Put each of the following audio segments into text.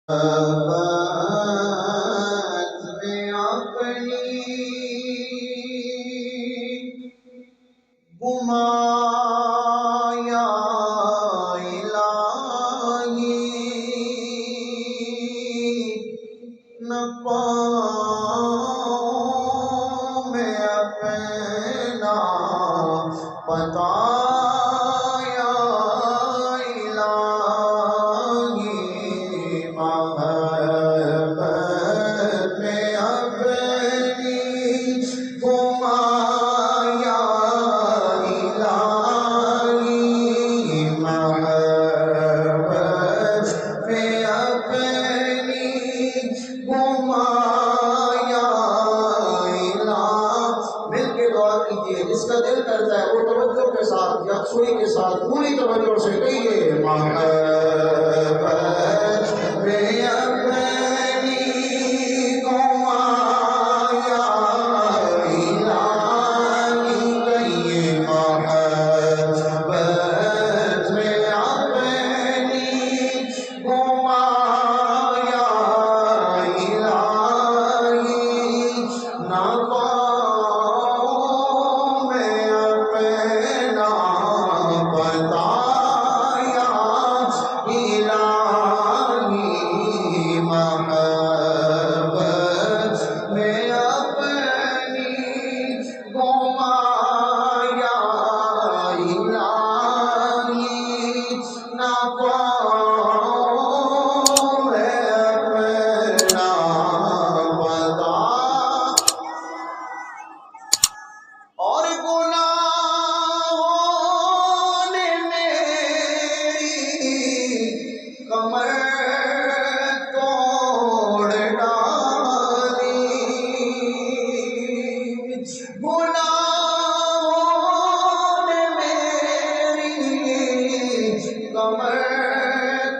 بات میں اپنی گمایا الہی، نہ پاؤں میں اپنا بتایا الہی، محبت میں اپنی گمایا الہی، محبت میں اپنی گمایا الہی۔ مل کے دعا کیجئے، جس کا دل کرتا ہے وہ توجہ کے ساتھ، یکسوئی کے ساتھ، پوری توجہ سے کہیے، محبت میں اپنی گمایا الہی، کہیے محبت میں اپنی گمایا الہی، نہ پاؤں میں اپنا بتایا الہی، محبت میں اپنی گمایا الہی، نہ پاؤں میں اپنا بتا، اور گناہوں نے میری کمر توڑ ڈالی، گناہوں نے میری کمر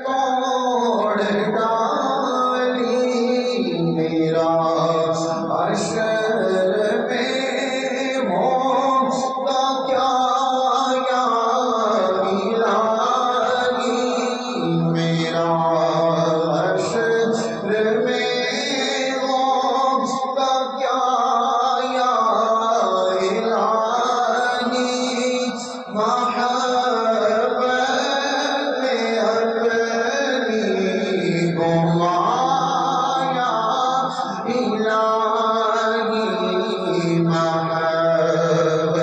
توڑ ڈالی، میرا حشر میں ہوگا کیا یا الہی، میرا حشر میں ہوگا کیا یا الہی، محبت میں اپنی گمایا الہی، محبت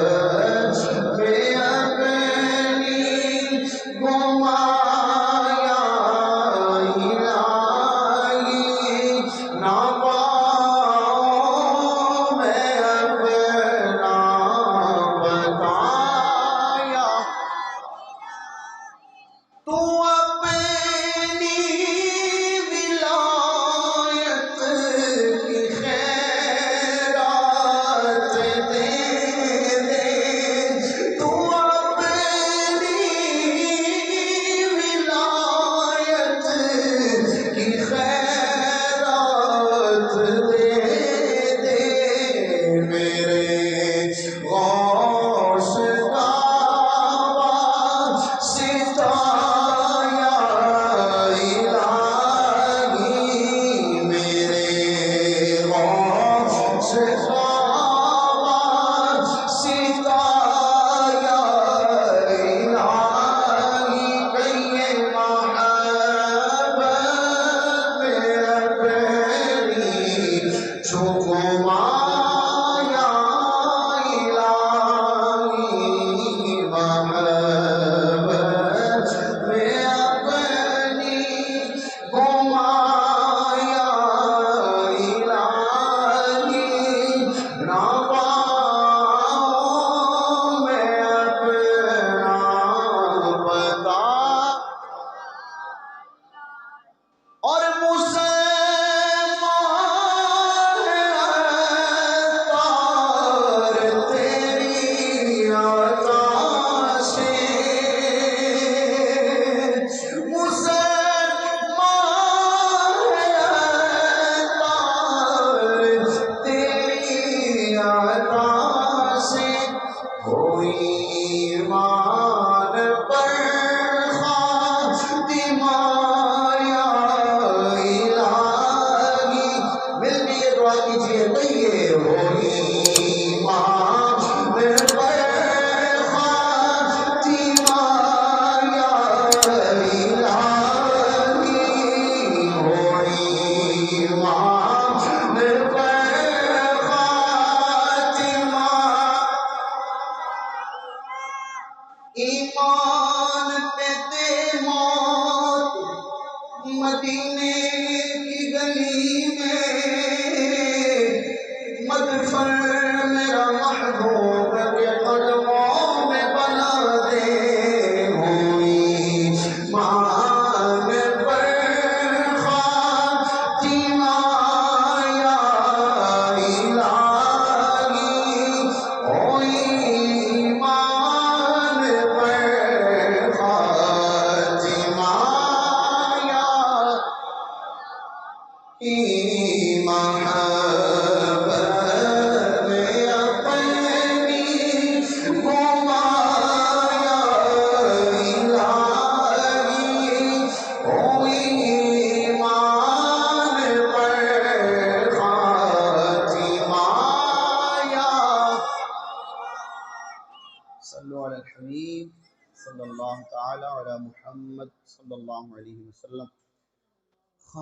میں اپنی گمایا الہی، نہ پاؤں میں اپنا بتایا، تو اپنی ولایت کی خیرات دے دے، تو اپنی ولایت کی خیرات دے دے، میرے غوث کا واسطہ یا الہی، میرے غوث کا واسطہ یا الہی، کہیے محبت میں اپنی جو گمایا الہی، محبت میں اپنی گمایا الہی، نہ پاؤں میں اپنا بتا، اور مسلمان اتار تیری عطا سے، مسلمان اتار تیری عطا سے، کوئی ایمان پر خاتمہ یا ایمان پر خاتمہ، ایمان پہ دے موت مدینے کی گلی میں، مدفن میرا محبوب کے قدموں میں بنا دے، ہوئی ایمان پر خاتمہ یا الہی، ہوئی ایمان پر خاتمہ یا محبت میں اپنی گوایا الہی، ہوئی ایمان پر خاتمہ یا صلو علی الحبیب صلی اللہ تعالی علی محمد صلی اللہ علیہ وسلم۔